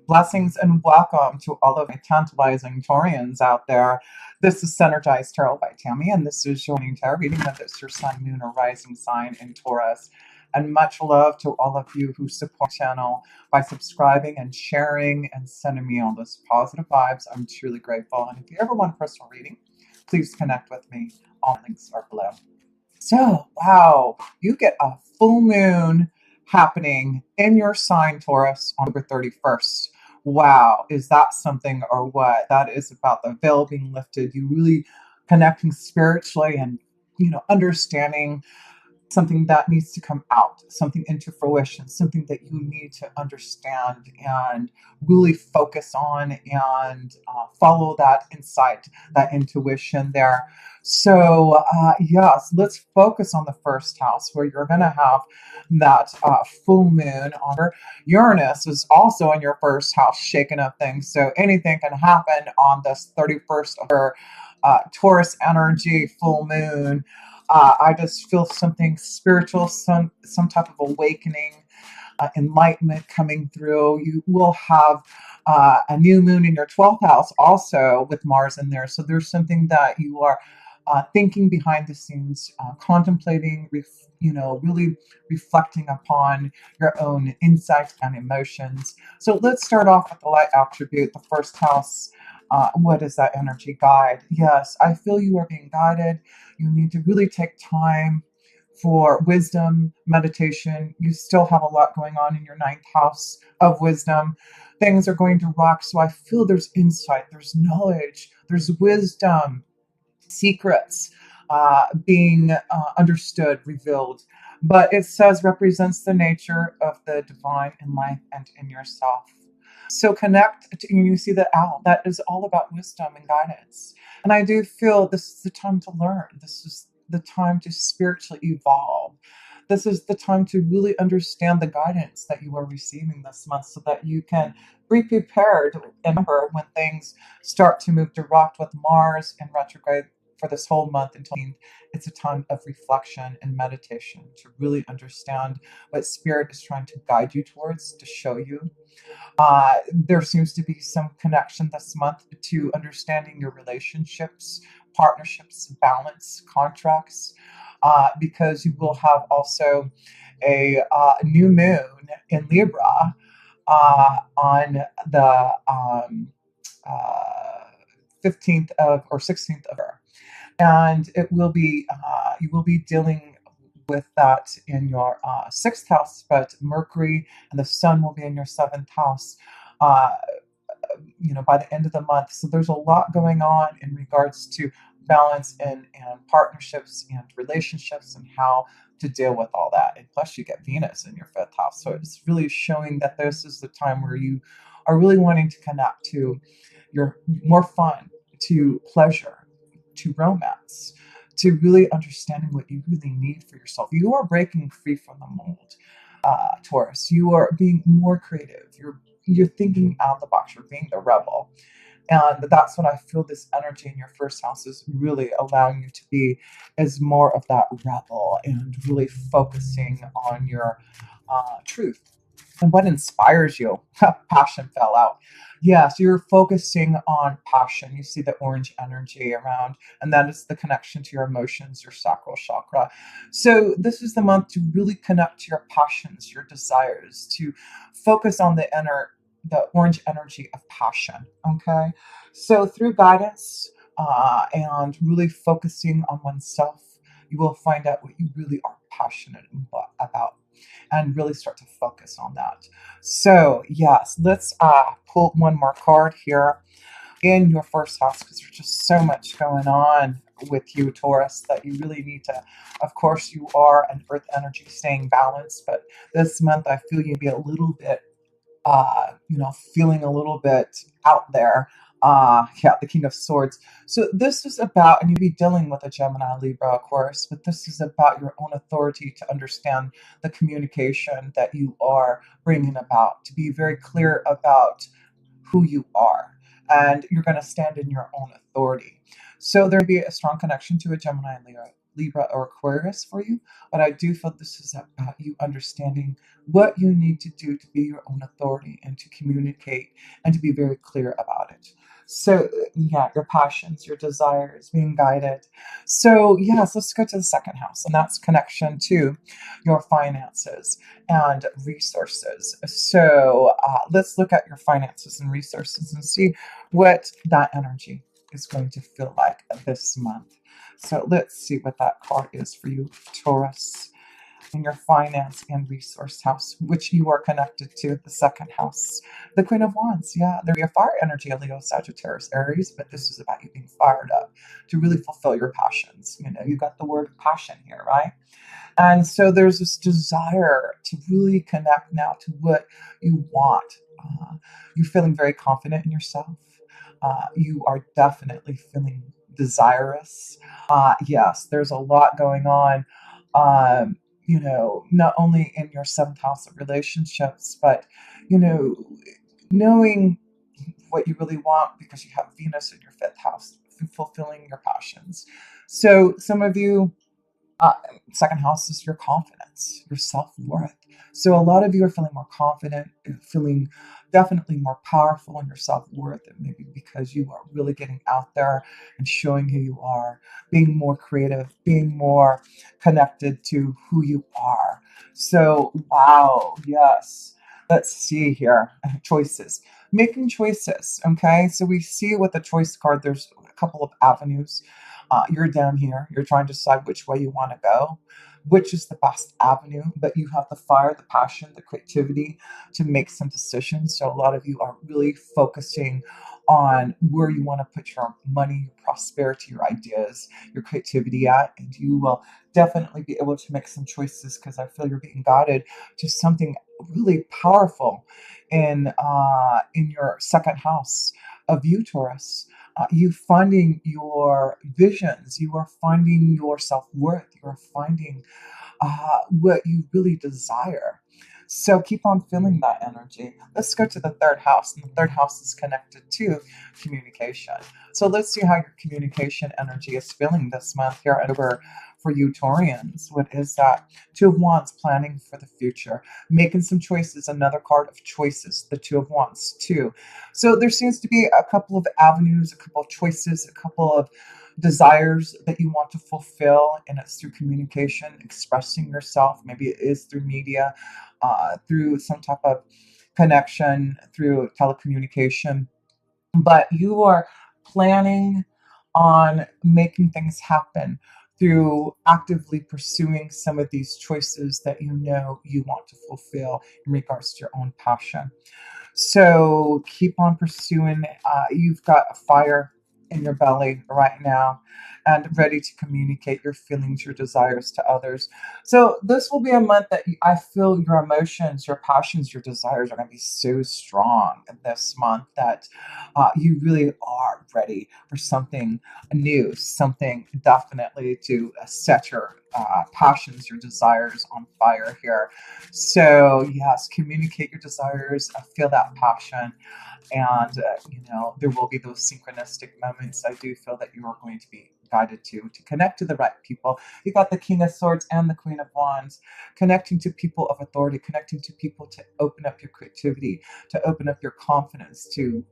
Blessings and welcome to all of my tantalizing Taurians out there. This is Synergized Tarot by Tammy, and this is your morning tarot reading whether it's your sun, moon, or rising sign in Taurus. And much love to all of you who support the channel by subscribing and sharing and sending me all those positive vibes. I'm truly grateful. And if you ever want a personal reading, please connect with me. All links are below. So, wow, you get a full moon happening in your sign, Taurus, on October 31st. Wow, is that something or what? That is about the veil being lifted. You really connecting spiritually and, understanding something that needs to come out, something into fruition, something that you need to understand and really focus on and follow that insight, that intuition there. So, yes, let's focus on the first house where you're going to have that full moon on her. Uranus is also in your first house, shaking up things. So, anything can happen on this 31st of her Taurus energy full moon. I just feel something spiritual, some type of awakening, enlightenment coming through. You will have a new moon in your 12th house also with Mars in there. So there's something that you are thinking behind the scenes, contemplating, really reflecting upon your own insights and emotions. So let's start off with the light attribute, the first house. What is that energy guide? Yes, I feel you are being guided. You need to really take time for wisdom, meditation. You still have a lot going on in your ninth house of wisdom. Things are going to rock. So I feel there's insight, there's knowledge, there's wisdom, secrets being understood, revealed. But it says represents the nature of the divine in life and in yourself. So connect to, you see the owl, that is all about wisdom and guidance. And I do feel this is the time to learn. This is the time to spiritually evolve. This is the time to really understand the guidance that you are receiving this month so that you can be prepared. And remember, when things start to move direct with Mars in retrograde for this whole month until it's a time of reflection and meditation to really understand what spirit is trying to guide you towards, to show you. There seems to be some connection this month to understanding your relationships, partnerships, balance, contracts, because you will have also a new moon in Libra on the 15th of or 16th of her. And it will be you will be dealing with that in your sixth house, but Mercury and the Sun will be in your seventh house. Uh, by the end of the month. So there's a lot going on in regards to balance and partnerships and relationships and how to deal with all that. And plus, you get Venus in your fifth house, so it's really showing that this is the time where you are really wanting to connect to your more fun, to pleasure, to romance, to really understanding what you really need for yourself. You are breaking free from the mold, Taurus. You are being more creative. You're thinking out of the box. You're being the rebel. And that's what I feel this energy in your first house is really allowing you to be, is more of that rebel and really focusing on your truth. And what inspires you? Passion fell out. Yes, you're focusing on passion. You see the orange energy around, and that is the connection to your emotions, your sacral chakra. So this is the month to really connect to your passions, your desires, to focus on the orange energy of passion. Okay, so through guidance and really focusing on oneself, you will find out what you really are passionate about and really start to focus on that. So yes, let's pull one more card here in your first house, because there's just so much going on with you, Taurus, that you really need to, of course, you are an earth energy staying balanced, but this month I feel you'd be a little bit feeling a little bit out there. The King of Swords. So this is about, and you'll be dealing with a Gemini, Libra, of course, but this is about your own authority to understand the communication that you are bringing about, to be very clear about who you are, and you're going to stand in your own authority. So there'll be a strong connection to a Gemini, Libra or Aquarius for you, but I do feel this is about you understanding what you need to do to be your own authority and to communicate and to be very clear about it. So, yeah, your passions, your desires, being guided. So, yes, let's go to the second house, and that's connection to your finances and resources. So, let's look at your finances and resources and see what that energy is going to feel like this month. So, let's see what that card is for you, Taurus, in your finance and resource house, which you are connected to, the second house. The Queen of Wands, yeah, there'll be a fire energy, a Leo, Sagittarius, Aries, but this is about you being fired up to really fulfill your passions. You know, you got the word passion here, right? And so there's this desire to really connect now to what you want. You're feeling very confident in yourself. You are definitely feeling desirous. Yes, there's a lot going on. Not only in your seventh house of relationships, but you know, knowing what you really want because you have Venus in your fifth house, fulfilling your passions. So some of you, uh, second house is your confidence, your self worth. So a lot of you are feeling more confident, feeling definitely more powerful in your self worth, and maybe because you are really getting out there and showing who you are, being more creative, being more connected to who you are. So, wow, yes. Let's see here. Choices. Making choices. Okay. So we see with the choice card, there's a couple of avenues. You're down here, you're trying to decide which way you want to go, which is the best avenue, but you have the fire, the passion, the creativity to make some decisions. So a lot of you are really focusing on where you want to put your money, your prosperity, your ideas, your creativity at, and you will definitely be able to make some choices because I feel you're being guided to something really powerful in your second house of you, Taurus. You finding your visions, you are finding your self worth, you are finding what you really desire. So keep on feeling that energy. Let's go to the third house, and the third house is connected to communication. So let's see how your communication energy is feeling this month here over for you Taurians. What is that? Two of Wands, planning for the future, making some choices. Another card of choices, the Two of Wands, too. So there seems to be a couple of avenues, a couple of choices, a couple of desires that you want to fulfill, and it's through communication, expressing yourself. Maybe it is through media, through some type of connection, through telecommunication, but you are planning on making things happen through actively pursuing some of these choices that you know you want to fulfill in regards to your own passion. So keep on pursuing. You've got a fire in your belly right now and ready to communicate your feelings, your desires to others. So this will be a month that I feel your emotions, your passions, your desires are going to be so strong this month that you really are ready for something new, something definitely to set your passions, your desires on fire here. So, yes, communicate your desires, feel that passion, and there will be those synchronistic moments. I do feel that you are going to be guided to connect to the right people. You got the King of Swords and the Queen of Wands, connecting to people of authority, connecting to people to open up your creativity, to open up your confidence, to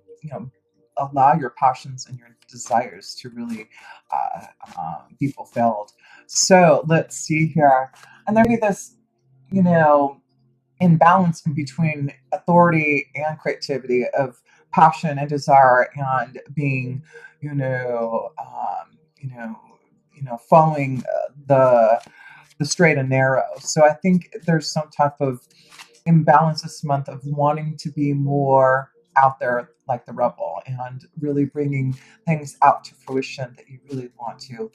allow your passions and your desires to really be fulfilled. So let's see here, and there'll be this, you know imbalance in between authority and creativity, of passion and desire, and being, you know, following the straight and narrow. So I think there's some type of imbalance this month of wanting to be more out there like the rebel and really bringing things out to fruition that you really want to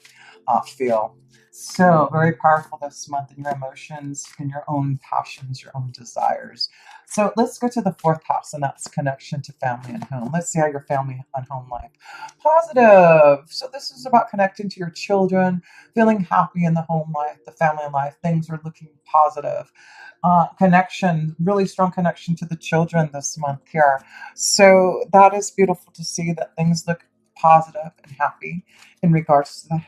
feel. So very powerful this month in your emotions, in your own passions, your own desires. So let's go to the fourth house, and that's connection to family and home. Let's see how your family and home life. Positive. So this is about connecting to your children, feeling happy in the home life, the family life. Things are looking positive. Connection, really strong connection to the children this month here. So that is beautiful to see that things look positive and happy in regards to the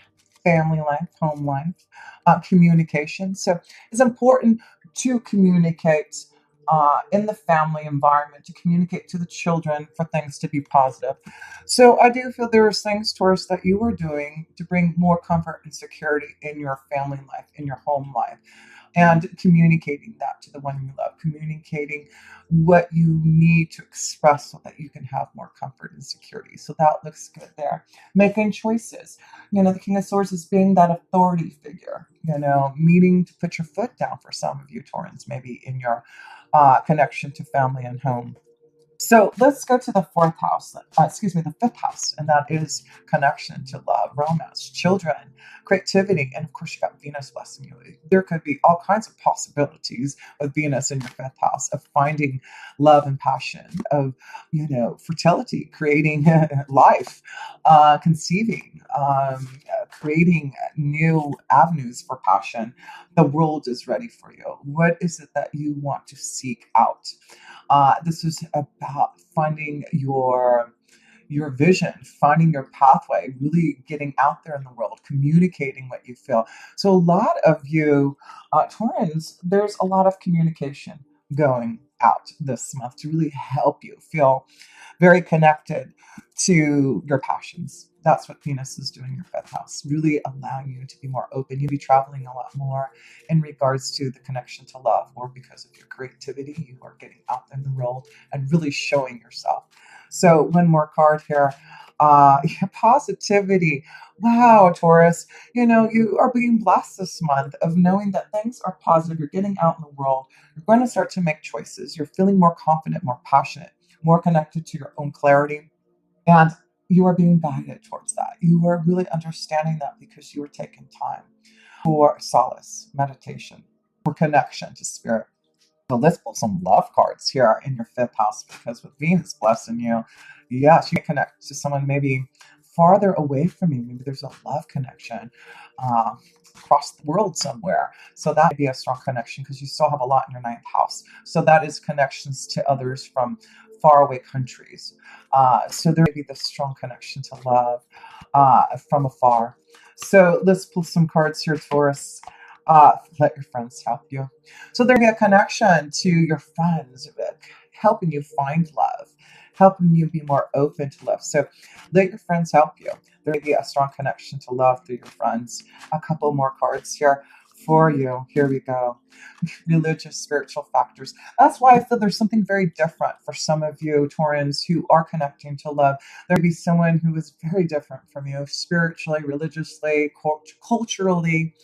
family life, home life, communication. So it's important to communicate in the family environment, to communicate to the children for things to be positive. So I do feel there's things, Taurus, that you are doing to bring more comfort and security in your family life, in your home life, and communicating that to the one you love, communicating what you need to express so that you can have more comfort and security. So that looks good there. Making choices. The King of Swords is being that authority figure, needing to put your foot down for some of you, Taurans, maybe in your connection to family and home. So let's go to the fourth house, the fifth house, and that is connection to love, romance, children, creativity, and of course, you got Venus blessing you. There could be all kinds of possibilities with Venus in your fifth house of finding love and passion, of, fertility, creating life, conceiving, creating new avenues for passion. The world is ready for you. What is it that you want to seek out? This is about finding your vision, finding your pathway, really getting out there in the world, communicating what you feel. So a lot of you, Taurans, there's a lot of communication going out this month to really help you feel very connected to your passions. That's what Venus is doing in your fifth house, really allowing you to be more open. You'll be traveling a lot more in regards to the connection to love, or because of your creativity, you are getting out in the world and really showing yourself. So one more card here. Positivity. Wow, Taurus, you are being blessed this month of knowing that things are positive. You're getting out in the world. You're going to start to make choices. You're feeling more confident, more passionate, more connected to your own clarity. And you are being guided towards that. You are really understanding that because you are taking time for solace, meditation, for connection to spirit. So let's pull some love cards here in your fifth house, because with Venus blessing you, yes, you connect to someone maybe farther away from you. Maybe there's a love connection uh, across the world somewhere. So that would be a strong connection because you still have a lot in your ninth house. So that is connections to others from faraway countries. So there may be this strong connection to love from afar. So let's pull some cards here, Taurus. Let your friends help you. So there be a connection to your friends, helping you find love, helping you be more open to love. So let your friends help you. There may be a strong connection to love through your friends. A couple more cards here for you. Here we go. Religious, spiritual factors. That's why I feel there's something very different for some of you, Taurans, who are connecting to love. There'd be someone who is very different from you, spiritually, religiously, culturally.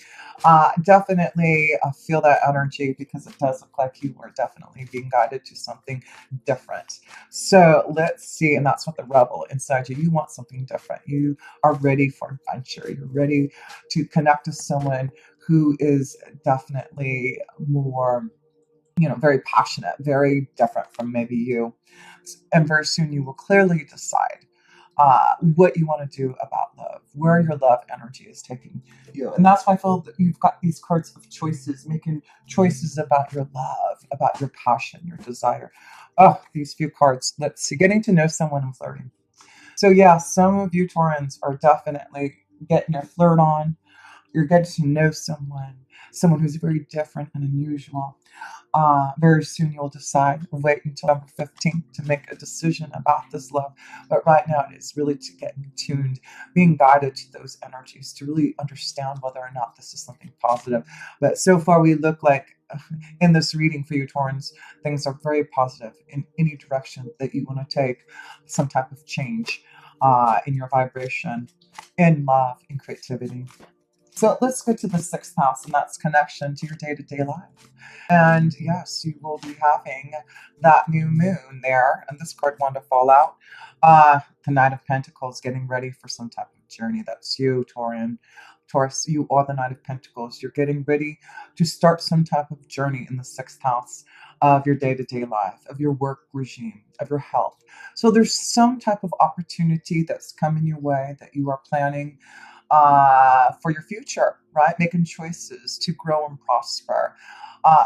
Definitely feel that energy, because it does look like you are definitely being guided to something different. So let's see, and that's what the rebel inside you. You want something different. You are ready for adventure. You're ready to connect to someone who is definitely more, very passionate, very different from maybe you. And very soon you will clearly decide what you want to do about love, where your love energy is taking you. And that's why I feel that you've got these cards of choices, making choices about your love, about your passion, your desire. Oh, these few cards. Let's see, getting to know someone and flirting. So yeah, some of you Taurans are definitely getting your flirt on. You're getting to know someone who's very different and unusual. Very soon you'll decide. Wait until November 15th to make a decision about this love. But right now it is really to get tuned, being guided to those energies, to really understand whether or not this is something positive. But so far we look like, in this reading for you, Taurans, things are very positive in any direction that you want to take some type of change in your vibration, in love, in creativity. So let's go to the sixth house, and that's connection to your day to day life. And yes, you will be having that new moon there, and this card wanted to fall out. The Knight of Pentacles, getting ready for some type of journey. That's you, Tauran. Taurus, you are the Knight of Pentacles. You're getting ready to start some type of journey in the sixth house of your day to day life, of your work regime, of your health. So there's some type of opportunity that's coming your way that you are planning for your future, right? Making choices to grow and prosper.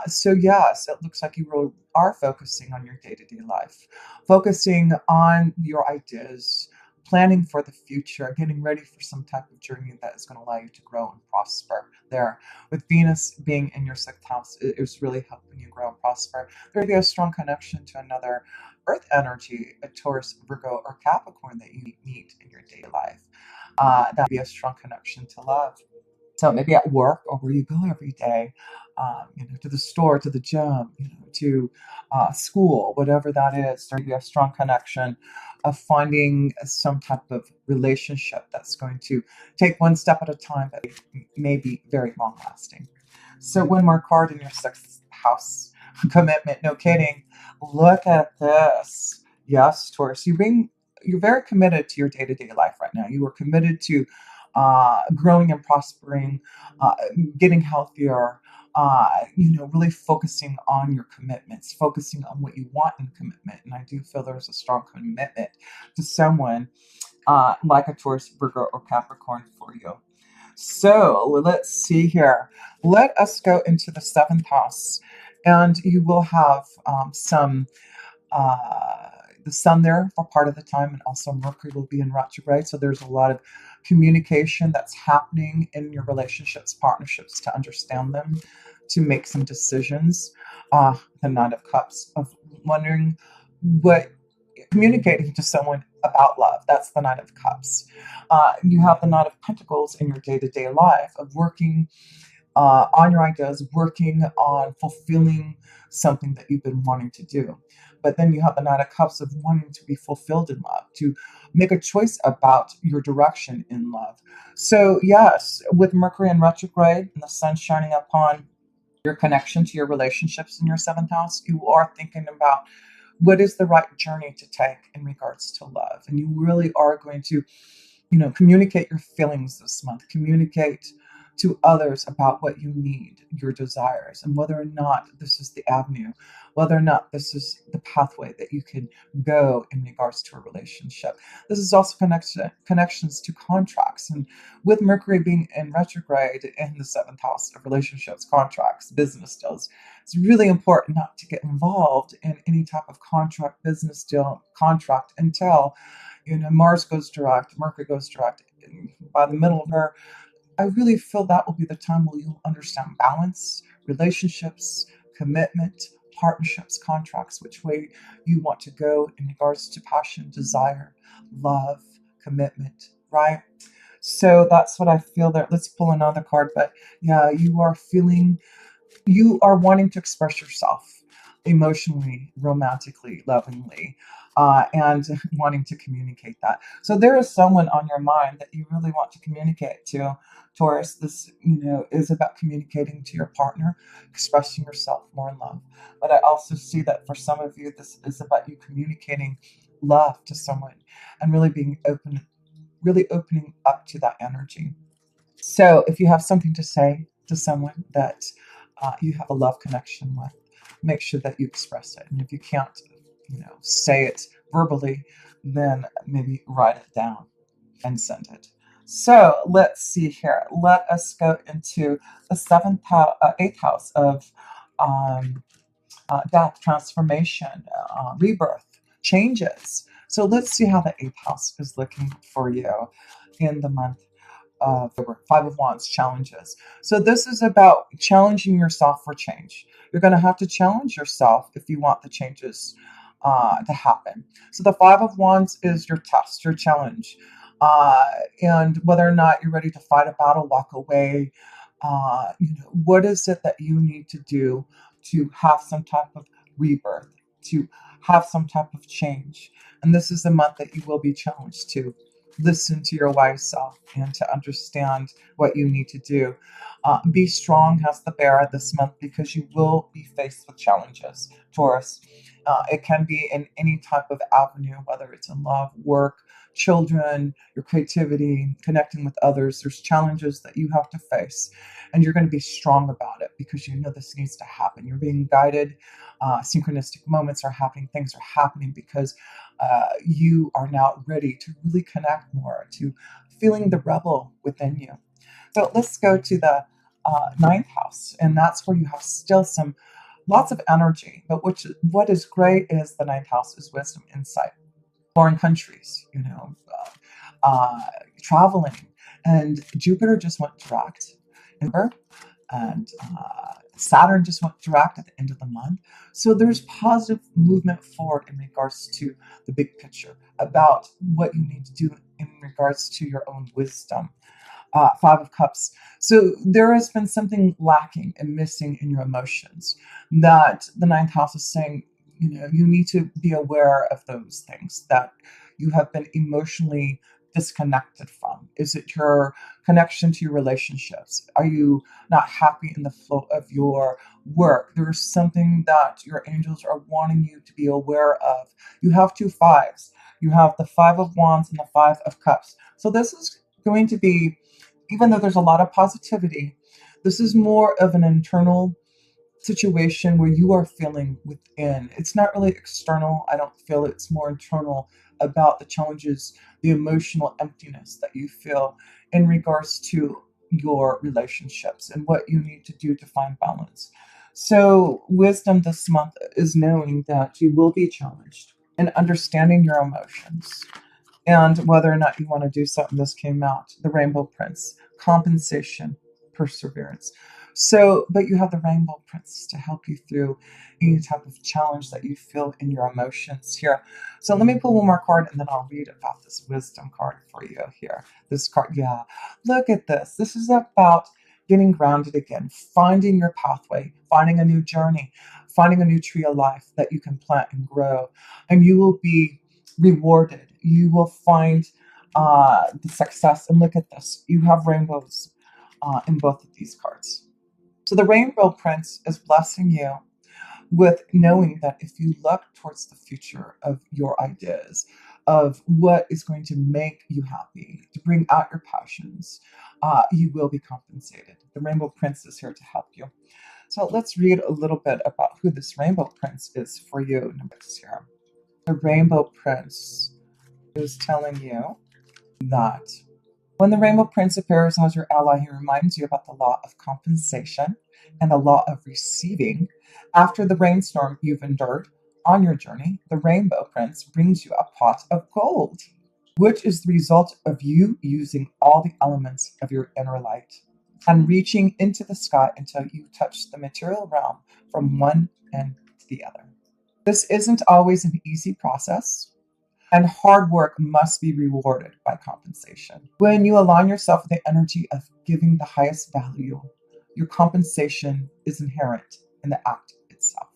So yes, it looks like you really are focusing on your day-to-day life, focusing on your ideas, planning for the future, getting ready for some type of journey that is going to allow you to grow and prosper there. With Venus being in your sixth house, it is really helping you grow and prosper. There will be a strong connection to another earth energy, a Taurus, Virgo, or Capricorn that you meet in your daily life. That would be a strong connection to love. So maybe at work or where you go every day, to the store, to the gym, to school, whatever that is, there may be a strong connection of finding some type of relationship that's going to take one step at a time, but may be very long lasting. So one more card in your sixth house, commitment, no kidding. Look at this. Yes, Taurus, you're very committed to your day-to-day life right now. You are committed to growing and prospering, uh, getting healthier, really focusing on your commitments, focusing on what you want in commitment. And I do feel there's a strong commitment to someone like a Taurus, Virgo, or Capricorn for you. So let's see here. Let us go into the seventh house, and you will have some uh, the sun there for part of the time, and also Mercury will be in retrograde. So there's a lot of communication that's happening in your relationships, partnerships, to understand them, to make some decisions. The Knight of Cups, of wondering what communicating to someone about love. That's the Knight of Cups. You have the Knight of Pentacles in your day to day life of working on your ideas, working on fulfilling something that you've been wanting to do. But then you have the Knight of Cups of wanting to be fulfilled in love, to make a choice about your direction in love. So, yes, with Mercury in retrograde and the sun shining upon your connection to your relationships in your seventh house, you are thinking about what is the right journey to take in regards to love. And you really are going to communicate your feelings this month, communicate to others about what you need, your desires, and whether or not this is the avenue, whether or not this is the pathway that you can go in regards to a relationship. This is also connections to contracts. And with Mercury being in retrograde in the seventh house of relationships, contracts, business deals, it's really important not to get involved in any type of contract, business deal, contract until Mars goes direct, Mercury goes direct. By the middle of her, I really feel that will be the time where you'll understand balance, relationships, commitment, partnerships, contracts, which way you want to go in regards to passion, desire, love, commitment, right? So that's what I feel there. Let's pull another card. But yeah, you are wanting to express yourself emotionally, romantically, lovingly, and wanting to communicate that. So there is someone on your mind that you really want to communicate to. Taurus, this, is about communicating to your partner, expressing yourself more in love. But I also see that for some of you, this is about you communicating love to someone and really being open, really opening up to that energy. So if you have something to say to someone that you have a love connection with, make sure that you express it. And if you can't, say it verbally, then maybe write it down and send it. So let's see here. Let us go into the eighth house of um, death, transformation, rebirth, changes. So let's see how the eighth house is looking for you in the month of February. Five of Wands, challenges. So this is about challenging yourself for change. You're going to have to challenge yourself if you want the changes to happen. So the Five of Wands is your test, your challenge. And whether or not you're ready to fight a battle, walk away, what is it that you need to do to have some type of rebirth, to have some type of change? And this is the month that you will be challenged to listen to your wise self and to understand what you need to do. Be strong as the bear this month because you will be faced with challenges, Taurus. It can be in any type of avenue, whether it's in love, work, children, your creativity, connecting with others. There's challenges that you have to face, and you're going to be strong about it because you know this needs to happen. You're being guided. Synchronistic moments are happening. Things are happening because you are now ready to really connect more to feeling the rebel within you. So let's go to the ninth house, and that's where you have still lots of energy. But what is great is the ninth house is wisdom, insight. foreign countries, traveling. And Jupiter just went direct in her, and Saturn just went direct at the end of the month. So there's positive movement forward in regards to the big picture about what you need to do in regards to your own wisdom. Five of Cups. So there has been something lacking and missing in your emotions that the ninth house is saying, you need to be aware of those things that you have been emotionally disconnected from. Is it your connection to your relationships? Are you not happy in the flow of your work? There's something that your angels are wanting you to be aware of. You have two fives. You have the Five of Wands and the Five of Cups. So this is going to be, even though there's a lot of positivity, this is more of an internal situation where you are feeling within. It's not really external. I don't feel it's more internal about the challenges, the emotional emptiness that you feel in regards to your relationships and what you need to do to find balance. So, wisdom this month is knowing that you will be challenged and understanding your emotions and whether or not you want to do something. This came out, the Rainbow Prince, compensation, perseverance. So, but you have the Rainbow Prince to help you through any type of challenge that you feel in your emotions here. So let me pull one more card and then I'll read about this wisdom card for you here. This card, yeah, look at this. This is about getting grounded again, finding your pathway, finding a new journey, finding a new tree of life that you can plant and grow. And you will be rewarded. You will find the success. And look at this. You have rainbows in both of these cards. So the Rainbow Prince is blessing you with knowing that if you look towards the future of your ideas, of what is going to make you happy, to bring out your passions, you will be compensated. The Rainbow Prince is here to help you. So let's read a little bit about who this Rainbow Prince is for you. Here. The Rainbow Prince is telling you that when the Rainbow Prince appears as your ally, he reminds you about the law of compensation and the law of receiving. After the rainstorm you've endured on your journey, the Rainbow Prince brings you a pot of gold, which is the result of you using all the elements of your inner light and reaching into the sky until you touch the material realm from one end to the other. This isn't always an easy process, and hard work must be rewarded by compensation. When you align yourself with the energy of giving the highest value, your compensation is inherent in the act itself.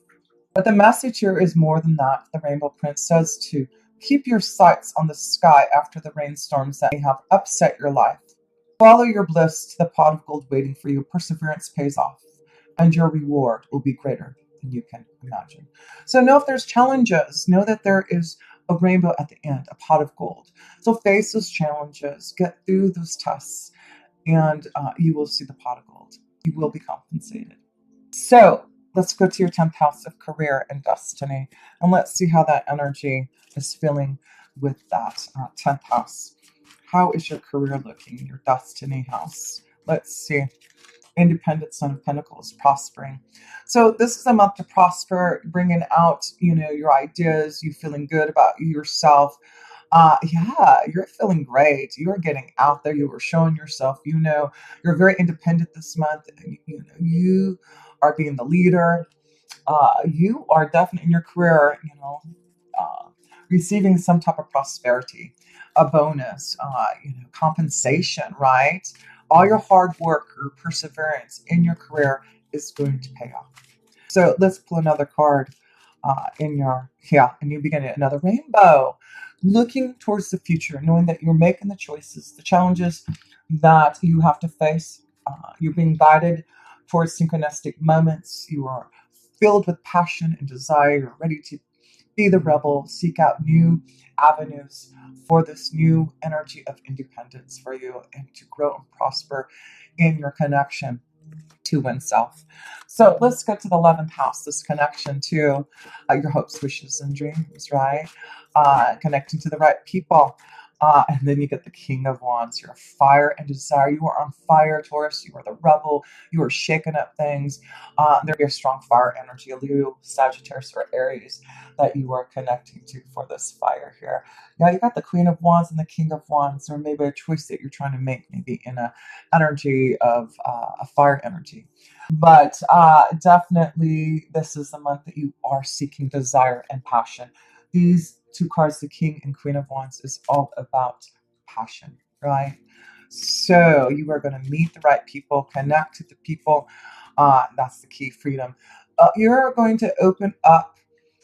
But the message here is more than that. The Rainbow Prince says to keep your sights on the sky after the rainstorms that may have upset your life. Follow your bliss to the pot of gold waiting for you. Perseverance pays off, and your reward will be greater than you can imagine. So know if there's challenges, know that there is a rainbow at the end, a pot of gold. So face those challenges, get through those tests, and you will see the pot of gold. You will be compensated. So let's go to your 10th house of career and destiny, and let's see how that energy is feeling with that 10th house. How is your career looking, your destiny house? Let's see. Independent Son of Pentacles, prospering. So this is a month to prosper, bringing out, your ideas, you feeling good about yourself. Yeah, you're feeling great. You're getting out there. You are showing yourself, you're very independent this month. You are being the leader. You are definitely in your career, receiving some type of prosperity, a bonus, compensation, right? All your hard work or perseverance in your career is going to pay off. So let's pull another card a new beginning, another rainbow. Looking towards the future, knowing that you're making the choices, the challenges that you have to face. You're being guided towards synchronistic moments. You are filled with passion and desire. You're ready to be the rebel, seek out new avenues for this new energy of independence for you and to grow and prosper in your connection to oneself. So let's go to the 11th house, this connection to your hopes, wishes, and dreams, right? Connecting to the right people. And then you get the King of Wands. You're fire and desire. You are on fire, Taurus. You are the rebel. You are shaking up things. There'll be a strong fire energy, Leo, Sagittarius, or Aries that you are connecting to for this fire here. Now you got the Queen of Wands and the King of Wands, or maybe a choice that you're trying to make, maybe in a energy of a fire energy. But definitely, this is the month that you are seeking desire and passion. These two cards, the King and Queen of Wands, is all about passion, right? So you are going to meet the right people, connect to the people. That's the key, freedom. You're going to open up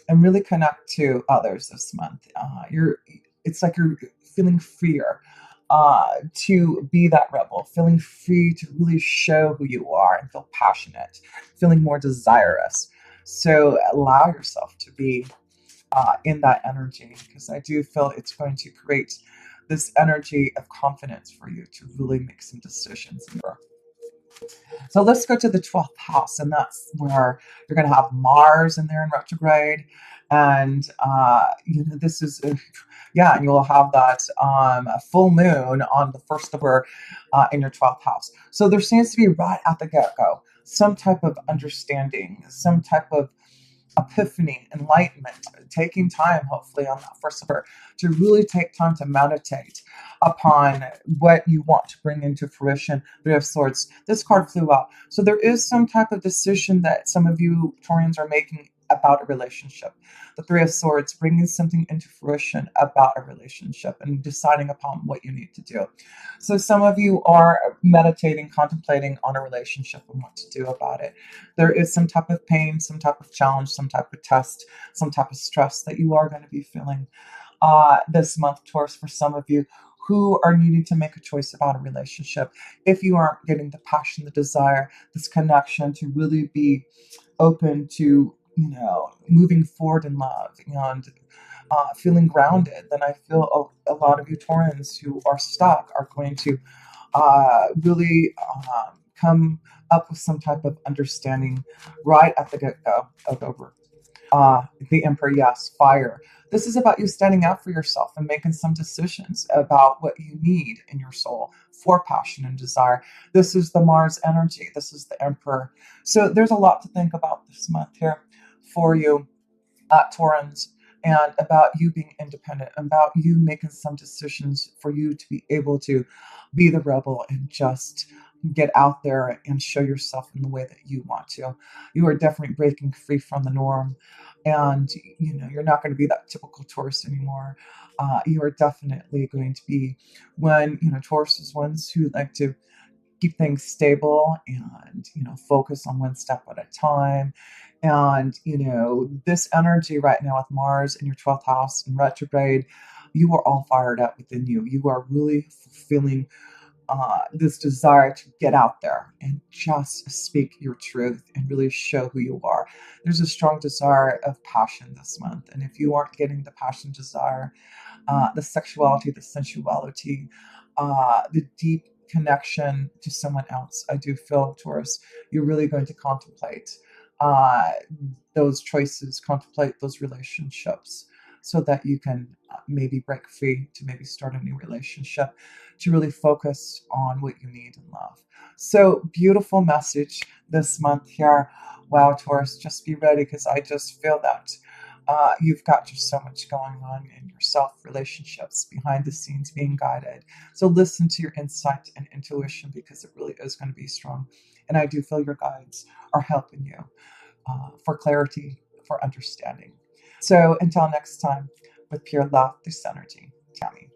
and really connect to others this month. It's like you're feeling freer to be that rebel, feeling free to really show who you are and feel passionate, feeling more desirous. So allow yourself to be in that energy, because I do feel it's going to create this energy of confidence for you to really make some decisions. So let's go to the 12th house, and that's where you're going to have Mars in there in retrograde. And, this is, yeah, and you'll have that full moon on the 1st of October in your 12th house. So there seems to be right at the get go some type of understanding, some type of epiphany, enlightenment, taking time, hopefully, on that first supper to really take time to meditate upon what you want to bring into fruition. Three of Swords. This card flew out. So there is some type of decision that some of you Taurians are making about a relationship. The Three of Swords, bringing something into fruition about a relationship and deciding upon what you need to do. So some of you are meditating, contemplating on a relationship and what to do about it. There is some type of pain, some type of challenge, some type of test, some type of stress that you are going to be feeling this month, Taurus, for some of you who are needing to make a choice about a relationship. If you aren't getting the passion, the desire, this connection to really be open to, moving forward in love and feeling grounded, then I feel a lot of you Taurans who are stuck are going to really come up with some type of understanding right at the get-go of over. The Emperor, yes, fire. This is about you standing up for yourself and making some decisions about what you need in your soul for passion and desire. This is the Mars energy. This is the Emperor. So there's a lot to think about this month here for you, Taurans, and about you being independent, about you making some decisions for you to be able to be the rebel and just get out there and show yourself in the way that you want to. You are definitely breaking free from the norm, and you're not going to be that typical Taurus anymore. You are definitely going to be when Taurus is ones who like to keep things stable and focus on one step at a time. And this energy right now with Mars in your 12th house in retrograde, you are all fired up within you. You are really fulfilling this desire to get out there and just speak your truth and really show who you are. There's a strong desire of passion this month, and if you aren't getting the passion, desire, the sexuality, the sensuality, the deep connection to someone else, I do feel, Taurus, you're really going to contemplate uh, those choices, contemplate those relationships, so that you can maybe break free to maybe start a new relationship, to really focus on what you need in love. So beautiful message this month here. Wow, Taurus, just be ready, because I just feel that you've got just so much going on in yourself, relationships, behind the scenes, being guided. So listen to your insight and intuition, because it really is going to be strong. And I do feel your guides are helping you for clarity, for understanding. So until next time, with pure love, this energy, Tammy.